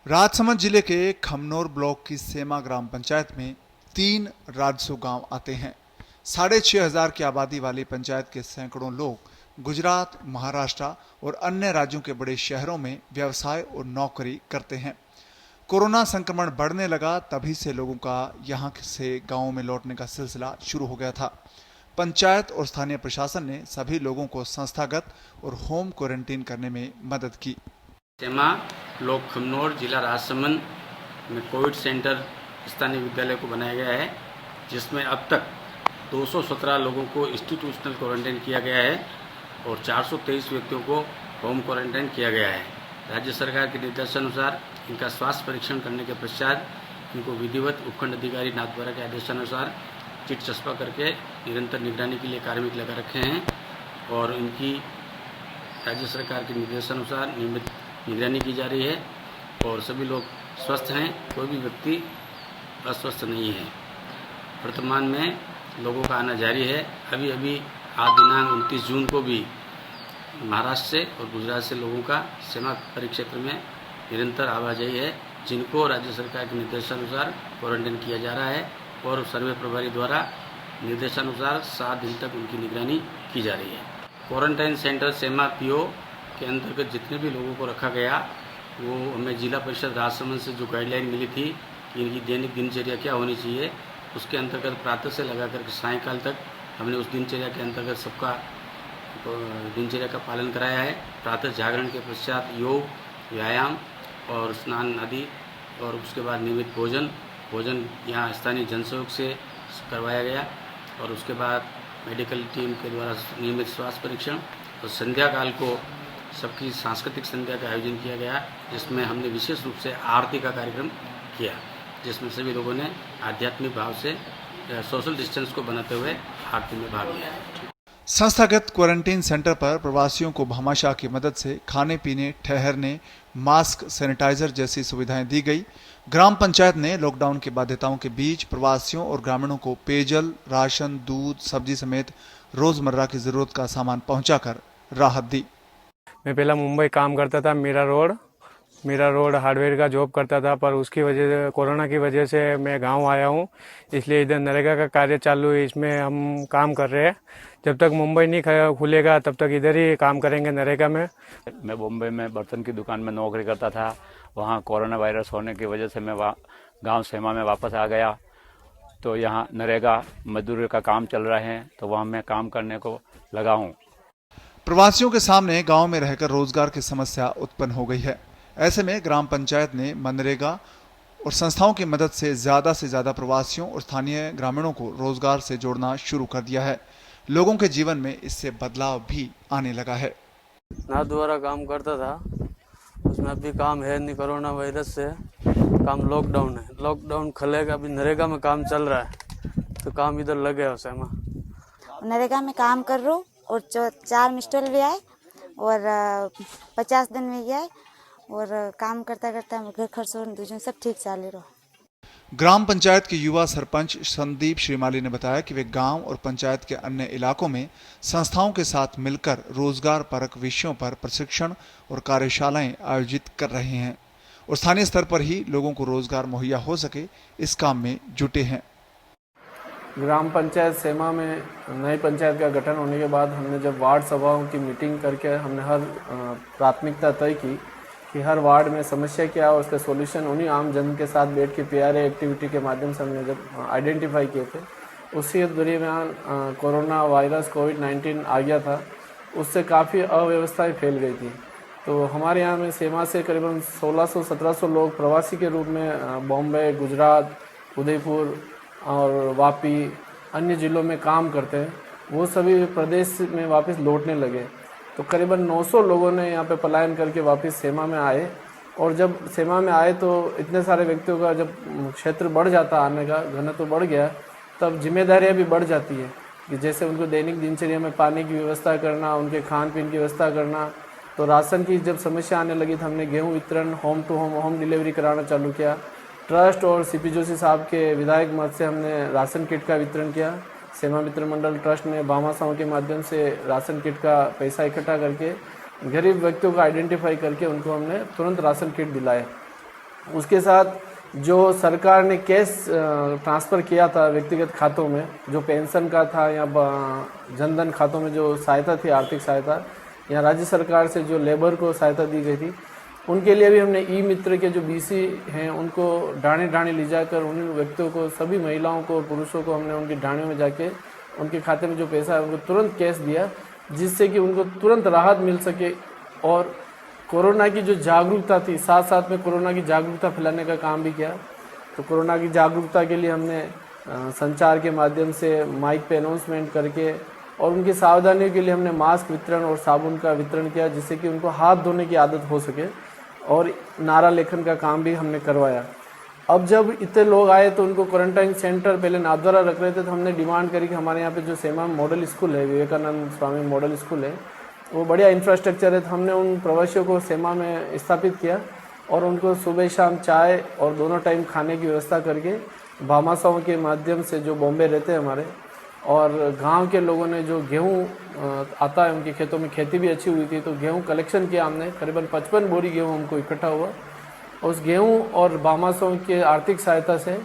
राजसमंद जिले के खमनोर ब्लॉक की सेमा ग्राम पंचायत में 3 राजसू गांव आते हैं। 6,500 की आबादी वाली पंचायत के सैकड़ों लोग गुजरात, महाराष्ट्र और अन्य राज्यों के बड़े शहरों में व्यवसाय और नौकरी करते हैं। कोरोना संक्रमण बढ़ने लगा, तभी से लोगों का यहां से गांवों में लौटने का सिलसिला शुरू हो गया था। पंचायत और स्थानीय प्रशासन ने सभी लोगों को संस्थागत और होम क्वारंटीन करने में मदद की। सेमा ब्लॉक खमनोर जिला राजसमंद में कोविड सेंटर स्थानीय विद्यालय को बनाया गया है, जिसमें अब तक 217 लोगों को इंस्टीट्यूशनल क्वारंटाइन किया गया है और 423 व्यक्तियों को होम क्वारंटाइन किया गया है। राज्य सरकार के निर्देशानुसार इनका स्वास्थ्य परीक्षण करने के पश्चात इनको विधिवत उपखंड अधिकारी नाथद्वारा के आदेशानुसार चिट चस्पा करके निरंतर निगरानी के लिए कार्मिक लगा रखे हैं और इनकी राज्य सरकार के निर्देशानुसार नियमित निगरानी की जा रही है और सभी लोग स्वस्थ हैं, कोई भी व्यक्ति अस्वस्थ नहीं है। वर्तमान में लोगों का आना जारी है। अभी आज दिनांक 29 जून को भी महाराष्ट्र से और गुजरात से लोगों का सेमा परिक्षेत्र में निरंतर आवाजाही है, जिनको राज्य सरकार के निर्देशानुसार क्वारंटाइन किया जा रहा है और सर्वे प्रभारी द्वारा निर्देशानुसार 7 दिन तक उनकी निगरानी की जा रही है। क्वारंटाइन सेंटर सेमा पीओ के अंतर्गत जितने भी लोगों को रखा गया, वो हमें जिला परिषद राजसमंद से जो गाइडलाइन मिली थी कि इनकी दैनिक दिनचर्या क्या होनी चाहिए, उसके अंतर्गत प्रातः से लगा करके सायंकाल तक हमने उस दिनचर्या के अंतर्गत सबका दिनचर्या का पालन कराया है। प्रातः जागरण के पश्चात योग, व्यायाम और स्नान आदि और उसके बाद नियमित भोजन यहाँ स्थानीय जनसहयोग से करवाया गया और उसके बाद मेडिकल टीम के द्वारा नियमित स्वास्थ्य परीक्षण और संध्या काल को सबकी सांस्कृतिक संध्या का आयोजन किया गया, जिसमें हमने विशेष रूप से आरती का कार्यक्रम किया, जिसमें सभी लोगों ने आध्यात्मिक भाव से सोशल डिस्टेंस को बनाते हुए आरती में भाग लिया। संस्थागत क्वारंटीन सेंटर पर प्रवासियों को भामाशाह की मदद से खाने पीने, ठहरने, मास्क, सैनिटाइजर जैसी सुविधाएं दी गई। ग्राम पंचायत ने लॉकडाउन की बाध्यताओं के बीच प्रवासियों और ग्रामीणों को पेयजल, राशन, दूध, सब्जी समेत रोजमर्रा की जरूरत का सामान पहुंचाकर राहत दी। मैं पहला मुंबई काम करता था, मीरा रोड हार्डवेयर का जॉब करता था, पर उसकी वजह से कोरोना की वजह से मैं गांव आया हूं, इसलिए इधर नरेगा का कार्य चालू है, इसमें हम काम कर रहे हैं। जब तक मुंबई नहीं खुलेगा तब तक इधर ही काम करेंगे नरेगा में। मैं बॉम्बे में बर्तन की दुकान में नौकरी करता था। वहाँ कोरोना वायरस होने की वजह से मैं गाँव सेमा में वापस आ गया, तो यहाँ नरेगा मजदूरी का काम चल रहे हैं, तो वहाँ मैं काम करने को लगा हूँ। प्रवासियों के सामने गांव में रहकर रोजगार की समस्या उत्पन्न हो गई है। ऐसे में ग्राम पंचायत ने मनरेगा और संस्थाओं की मदद से ज्यादा प्रवासियों और स्थानीय ग्रामीणों को रोजगार से जोड़ना शुरू कर दिया है। लोगों के जीवन में इससे बदलाव भी आने लगा है। नाथ द्वारा काम करता था, उसमें अभी काम है नहीं, कोरोना वायरस से काम लॉकडाउन है। लॉकडाउन खुलेगा, अभी नरेगा में काम चल रहा है, तो काम इधर लगे हो सेमा। नरेगा में काम कर रहा हूँ और 4 मिस्टर भी आए और 50 दिन में गया और काम करता घर खर्च दूसरे सब ठीक चल रहा। ग्राम पंचायत के युवा सरपंच संदीप श्रीमाली ने बताया कि वे गांव और पंचायत के अन्य इलाकों में संस्थाओं के साथ मिलकर रोजगार परक विषयों पर प्रशिक्षण और कार्यशालाएं आयोजित कर रहे हैं और स्थानीय स्तर पर ही लोगों को रोजगार मुहैया हो सके, इस काम में जुटे हैं। ग्राम पंचायत सेमा में नई पंचायत का गठन होने के बाद हमने जब वार्ड सभाओं की मीटिंग करके हमने हर प्राथमिकता तय की कि हर वार्ड में समस्या क्या है, उसका सॉल्यूशन उन्हीं आम जन के साथ बैठ के पीआरए एक्टिविटी के माध्यम से हमने जब आइडेंटिफाई किए थे, उसी दूरी में कोरोना वायरस कोविड-19 आ गया था। उससे काफ़ी अव्यवस्थाएं फैल गई थी। तो हमारे यहाँ में सेमा से करीबन 1600-1700 लोग प्रवासी के रूप में बॉम्बे, गुजरात, उदयपुर और वापी अन्य ज़िलों में काम करते हैं, वो सभी प्रदेश में वापस लौटने लगे। तो करीबन 900 लोगों ने यहाँ पे पलायन करके वापस सेमा में आए और जब सेमा में आए तो इतने सारे व्यक्तियों का जब क्षेत्र बढ़ जाता, आने का घनत्व बढ़ गया, तब जिम्मेदारियाँ भी बढ़ जाती है कि जैसे उनको दैनिक दिनचर्या में पानी की व्यवस्था करना, उनके खान पीन की व्यवस्था करना। तो राशन की जब समस्या आने लगी तो हमने गेहूँ वितरण होम टू होम डिलीवरी कराना चालू किया। ट्रस्ट और सीपी जोशी साहब के विधायक मत से हमने राशन किट का वितरण किया। सेमा मित्र मंडल ट्रस्ट ने भामाशाह के माध्यम से राशन किट का पैसा इकट्ठा करके गरीब व्यक्तियों को आइडेंटिफाई करके उनको हमने तुरंत राशन किट दिलाए। उसके साथ जो सरकार ने कैश ट्रांसफ़र किया था व्यक्तिगत खातों में, जो पेंशन का था या जनधन खातों में जो सहायता थी, आर्थिक सहायता, या राज्य सरकार से जो लेबर को सहायता दी गई थी, उनके लिए भी हमने ई मित्र के जो बीसी हैं उनको ढाणी ढाणी ले जाकर उन व्यक्तियों को, सभी महिलाओं को और पुरुषों को हमने उनकी ढाणियों में जाके उनके खाते में जो पैसा है उनको तुरंत कैश दिया, जिससे कि उनको तुरंत राहत मिल सके। और कोरोना की जो जागरूकता थी, साथ साथ में कोरोना की जागरूकता फैलाने का काम भी किया। तो कोरोना की जागरूकता के लिए हमने संचार के माध्यम से माइक पे अनाउंसमेंट करके और उनकी सावधानियों के लिए हमने मास्क वितरण और साबुन का वितरण किया, जिससे कि उनको हाथ धोने की आदत हो सके, और नारा लेखन का काम भी हमने करवाया। अब जब इतने लोग आए तो उनको क्वारंटाइन सेंटर पहले नाथद्वारा रख रहे थे, तो हमने डिमांड करी कि हमारे यहाँ पे जो सेमा मॉडल स्कूल है, विवेकानंद स्वामी मॉडल स्कूल है, वो बढ़िया इंफ्रास्ट्रक्चर है, तो हमने उन प्रवासियों को सेमा में स्थापित किया और उनको सुबह शाम चाय और दोनों टाइम खाने की व्यवस्था करके भामाशाहों के माध्यम से जो बॉम्बे रहते हैं हमारे, और गांव के लोगों ने जो गेहूं आता है, उनके खेतों में खेती भी अच्छी हुई थी, तो गेहूं कलेक्शन किया हमने, करीबन 55 बोरी गेहूं हमको इकट्ठा हुआ। उस गेहूं और भामाशाहों के आर्थिक सहायता से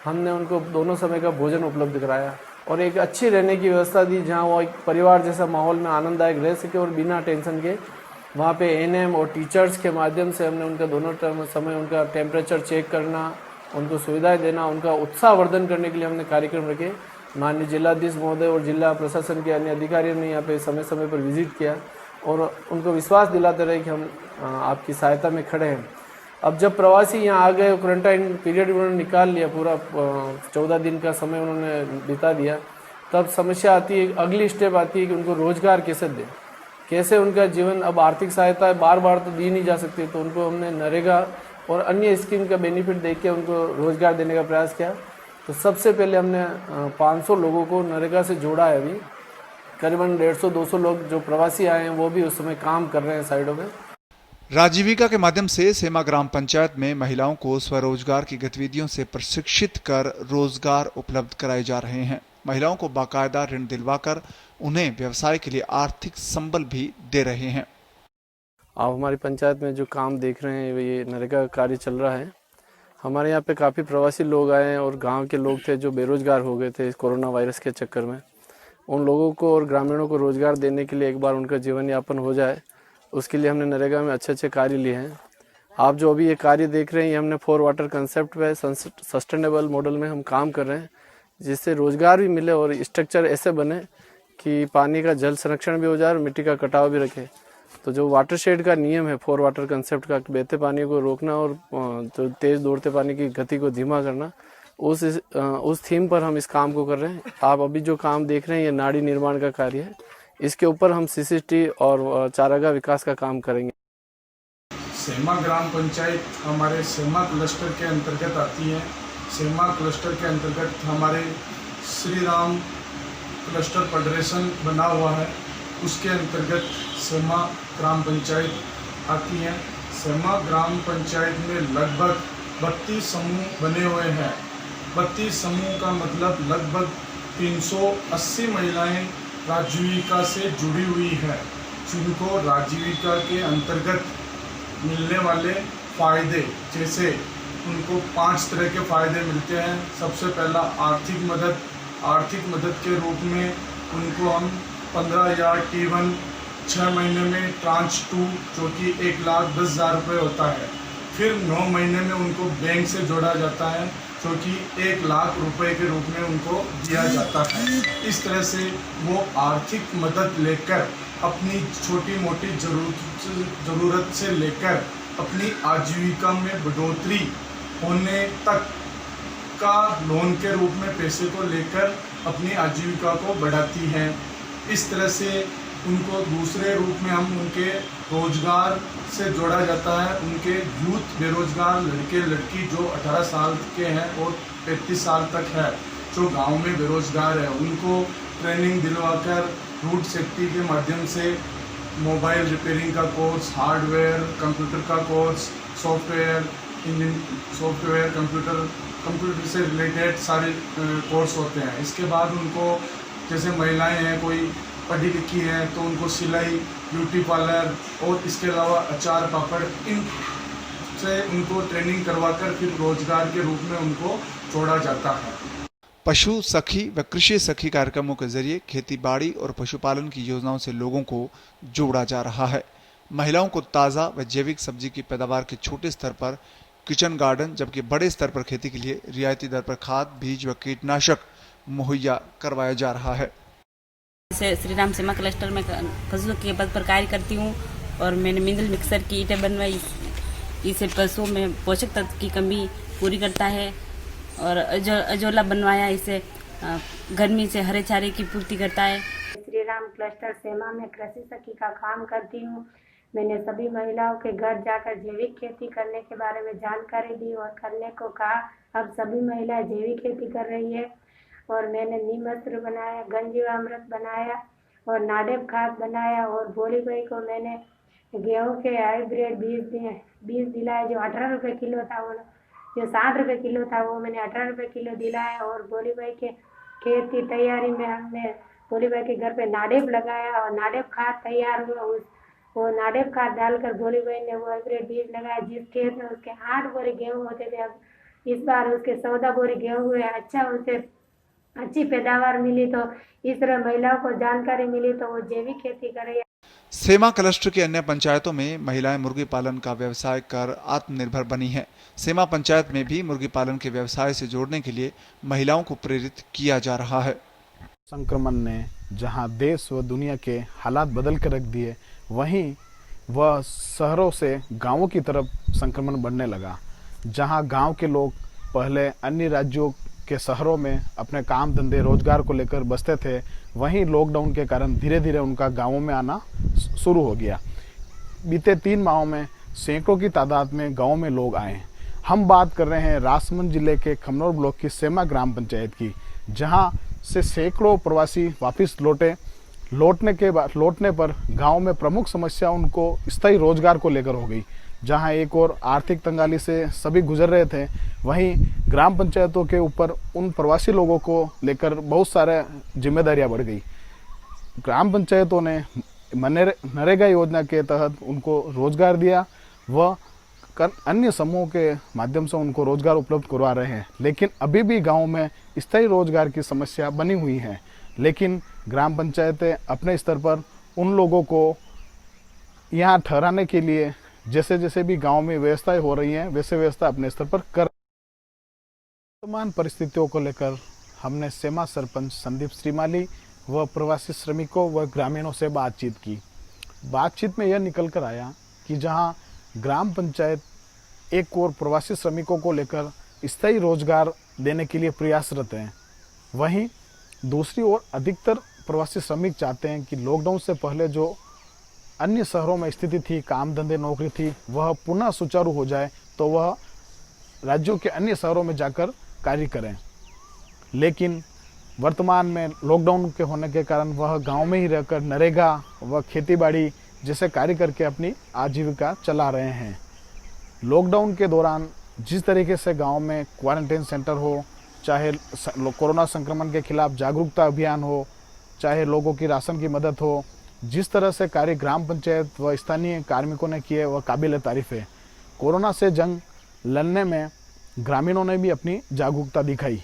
हमने उनको दोनों समय का भोजन उपलब्ध कराया और एक अच्छी रहने की व्यवस्था दी, जहां वो एक परिवार जैसा माहौल में आनंददायक रह सके और बिना टेंशन के। वहाँ पे एएनएम और टीचर्स के माध्यम से हमने उनका दोनों समय उनका टेम्परेचर चेक करना, उनको सुविधाएं देना, उनका उत्साहवर्धन करने के लिए हमने कार्यक्रम रखे। माननीय जिलाधीश महोदय और जिला प्रशासन के अन्य अधिकारियों ने यहाँ पे समय समय पर विजिट किया और उनको विश्वास दिलाते रहे कि हम आपकी सहायता में खड़े हैं। अब जब प्रवासी यहाँ आ गए, क्वारंटाइन पीरियड उन्होंने निकाल लिया, पूरा 14 दिन का समय उन्होंने बिता दिया, तब समस्या आती है, अगली स्टेप आती है कि उनको रोजगार कैसे दें, कैसे उनका जीवन। अब आर्थिक सहायता बार बार तो दी नहीं जा सकती, तो उनको हमने नरेगा और अन्य स्कीम का बेनिफिट देके उनको रोजगार देने का प्रयास किया। तो सबसे पहले हमने 500 लोगों को नरेगा से जोड़ा है। अभी करीबन 150-200 लोग जो प्रवासी आए हैं वो भी उस समय काम कर रहे हैं साइडों में। राजीविका के माध्यम से सेमा ग्राम पंचायत में महिलाओं को स्वरोजगार की गतिविधियों से प्रशिक्षित कर रोजगार उपलब्ध कराए जा रहे हैं। महिलाओं को बाकायदा ऋण दिलवाकर उन्हें व्यवसाय के लिए आर्थिक संबल भी दे रहे हैं। आप हमारी पंचायत में जो काम देख रहे हैं ये नरेगा का कार्य चल रहा है। हमारे यहाँ पे काफ़ी प्रवासी लोग आए हैं और गांव के लोग थे जो बेरोजगार हो गए थे इस कोरोना वायरस के चक्कर में। उन लोगों को और ग्रामीणों को रोजगार देने के लिए एक बार उनका जीवन यापन हो जाए, उसके लिए हमने नरेगा में अच्छे अच्छे कार्य लिए हैं। आप जो अभी ये कार्य देख रहे हैं ये हमने 4 वाटर कंसेप्ट पे सस्टेनेबल मॉडल में हम काम कर रहे हैं, जिससे रोजगार भी मिले और स्ट्रक्चर ऐसे बने कि पानी का जल संरक्षण भी हो जाए और मिट्टी का कटाव भी रखे। तो जो वाटरशेड का नियम है 4 वाटर कंसेप्ट का, बहते पानी को रोकना और जो तेज़ दौड़ते पानी की गति को धीमा करना, उस थीम पर हम इस काम को कर रहे हैं। आप अभी जो काम देख रहे हैं ये नाड़ी निर्माण का कार्य है। इसके ऊपर हम सीसीटी और चारागाह विकास का काम करेंगे। सेमा ग्राम पंचायत हमारे सेमा क्लस्टर के अंतर्गत आती है। सेमा क्लस्टर के अंतर्गत हमारे श्री राम क्लस्टर फेडरेशन बना हुआ है, उसके अंतर्गत सेमा ग्राम पंचायत आती है। सेमा ग्राम पंचायत में लगभग 32 समूह बने हुए हैं। 32 समूह का मतलब लगभग 380 महिलाएं राजीविका से जुड़ी हुई है, जिनको राजीविका के अंतर्गत मिलने वाले फ़ायदे, जैसे उनको 5 तरह के फ़ायदे मिलते हैं। सबसे पहला आर्थिक मदद के रूप में उनको हम 15,000 T1 6 महीने में ट्रांच 2 जो कि 1,10,000 रुपये होता है। फिर 9 महीने में उनको बैंक से जोड़ा जाता है जो कि 1,00,000 रुपये के रूप में उनको दिया जाता है। इस तरह से वो आर्थिक मदद लेकर अपनी छोटी मोटी ज़रूरत से लेकर अपनी आजीविका में बढ़ोतरी होने तक का लोन के रूप में पैसे को लेकर अपनी आजीविका को बढ़ाती हैं। इस तरह से उनको दूसरे रूप में हम उनके रोजगार से जोड़ा जाता है। उनके यूथ बेरोजगार लड़के लड़की जो 18 साल के हैं और 35 साल तक है, जो गांव में बेरोजगार है, उनको ट्रेनिंग दिलवाकर रूट सेफ्टी के माध्यम से मोबाइल रिपेयरिंग का कोर्स, हार्डवेयर कंप्यूटर का कोर्स, सॉफ्टवेयर कंप्यूटर से रिलेटेड सारे कोर्स होते हैं। इसके बाद उनको जैसे महिलाएं हैं, कोई पढ़ी लिखी है तो उनको सिलाई, ब्यूटी पार्लर और इसके अलावा अचार पापड़, इन से उनको ट्रेनिंग करवाकर फिर रोजगार के रूप में उनको जोड़ा जाता है। पशु सखी व कृषि सखी कार्यक्रमों के जरिए खेती बाड़ी और पशुपालन की योजनाओं से लोगों को जोड़ा जा रहा है। महिलाओं को ताज़ा व जैविक सब्जी की पैदावार के छोटे स्तर पर किचन गार्डन, जबकि बड़े स्तर पर खेती के लिए रियायती दर पर खाद, बीज व कीटनाशक मुहैया करवाया जा रहा है। श्री राम सेमा क्लस्टर में पशुओं के पद पर कार्य करती हूँ और मैंने मिनरल मिक्सर की ईंटें बनवाई। इसे पशुओं में पोषक तत्व की कमी पूरी करता है और अजोला बनवाया, इसे गर्मी से हरे चारे की पूर्ति करता है। श्री राम क्लस्टर सेमा में कृषि सखी का काम करती हूँ। मैंने सभी महिलाओं के घर जाकर जैविक खेती करने के बारे में जानकारी दी और करने को कहा। अब सभी महिलाएं जैविक खेती कर रही है और मैंने नीम अस्त्र बनाया, गंजीवामृत बनाया और नाडेप खाद बनाया और भोली भाई को मैंने गेहूं के हाइब्रिड बीज दिलाया। जो 18 रुपये किलो था, वो जो 60 रुपये किलो था, वो मैंने 18 रुपये किलो दिलाया। और भोली भाई के खेत की तैयारी में हमने भोली भाई के घर पे नाडेप लगाया और नाडेप खाद तैयार हुआ। वो नाडेप खाद डालकर भोली भाई ने वो हाइब्रिड बीज लगाया। जिस खेत में उसके 8 बोरी गेहूँ होते थे, अब इस बार उसके 14 बोरी गेहूँ हुए। अच्छा, उसे अच्छी पैदावार मिली। तो इस तरह महिलाओं को जानकारी मिली तो वो जैविक खेती करे। सेमा क्लस्टर की अन्य पंचायतों में महिलाएं मुर्गी पालन का व्यवसाय कर आत्मनिर्भर बनी हैं। सेमा पंचायत में भी मुर्गी पालन के व्यवसाय से जोड़ने के लिए महिलाओं को प्रेरित किया जा रहा है। संक्रमण ने जहां देश व दुनिया के हालात बदल कर रख दिए, वहीं वह शहरों से गांवों की तरफ संक्रमण बढ़ने लगा। जहां गांव के लोग पहले अन्य राज्यों के शहरों में अपने काम धंधे रोजगार को लेकर बसते थे, वहीं लॉकडाउन के कारण धीरे धीरे उनका गांवों में आना शुरू हो गया। बीते 3 माहों में सैकड़ों की तादाद में गांवों में लोग आए। हम बात कर रहे हैं राजसमंद जिले के खमनौर ब्लॉक की सेमा ग्राम पंचायत की, जहां से सैकड़ों प्रवासी वापस लौटने पर गांव में प्रमुख समस्या उनको स्थायी रोजगार को लेकर हो गई। जहां एक और आर्थिक तंगाली से सभी गुजर रहे थे, वहीं ग्राम पंचायतों के ऊपर उन प्रवासी लोगों को लेकर बहुत सारे जिम्मेदारियां बढ़ गई। ग्राम पंचायतों ने नरेगा योजना के तहत उनको रोजगार दिया व अन्य समूहों के माध्यम से उनको रोजगार उपलब्ध करवा रहे हैं। लेकिन अभी भी गाँव में स्थायी रोजगार की समस्या बनी हुई है। लेकिन ग्राम पंचायतें अपने स्तर पर उन लोगों को यहाँ ठहराने के लिए जैसे जैसे भी गांव में व्यवस्थाएं हो रही हैं, वैसे व्यवस्था अपने स्तर पर कर। वर्तमान परिस्थितियों को लेकर हमने सेमा सरपंच संदीप श्रीमाली व प्रवासी श्रमिकों व ग्रामीणों से बातचीत की। बातचीत में यह निकल कर आया कि जहां ग्राम पंचायत एक और प्रवासी श्रमिकों को लेकर स्थायी रोजगार देने के लिए प्रयासरत हैं, वहीं दूसरी ओर अधिकतर प्रवासी श्रमिक चाहते हैं कि लॉकडाउन से पहले जो अन्य शहरों में स्थिति थी, काम धंधे नौकरी थी, वह पुनः सुचारू हो जाए तो वह राज्यों के अन्य शहरों में जाकर कार्य करें। लेकिन वर्तमान में लॉकडाउन के होने के कारण वह गांव में ही रहकर नरेगा व खेतीबाड़ी जैसे कार्य करके अपनी आजीविका चला रहे हैं। लॉकडाउन के दौरान जिस तरीके से गांव में क्वारंटाइन सेंटर हो, चाहे कोरोना संक्रमण के खिलाफ जागरूकता अभियान हो, चाहे लोगों की राशन की मदद हो, जिस तरह से कार्य ग्राम पंचायत व स्थानीय कार्मिकों ने किए वह काबिल तारीफ है। कोरोना से जंग लड़ने में ग्रामीणों ने भी अपनी जागरूकता दिखाई।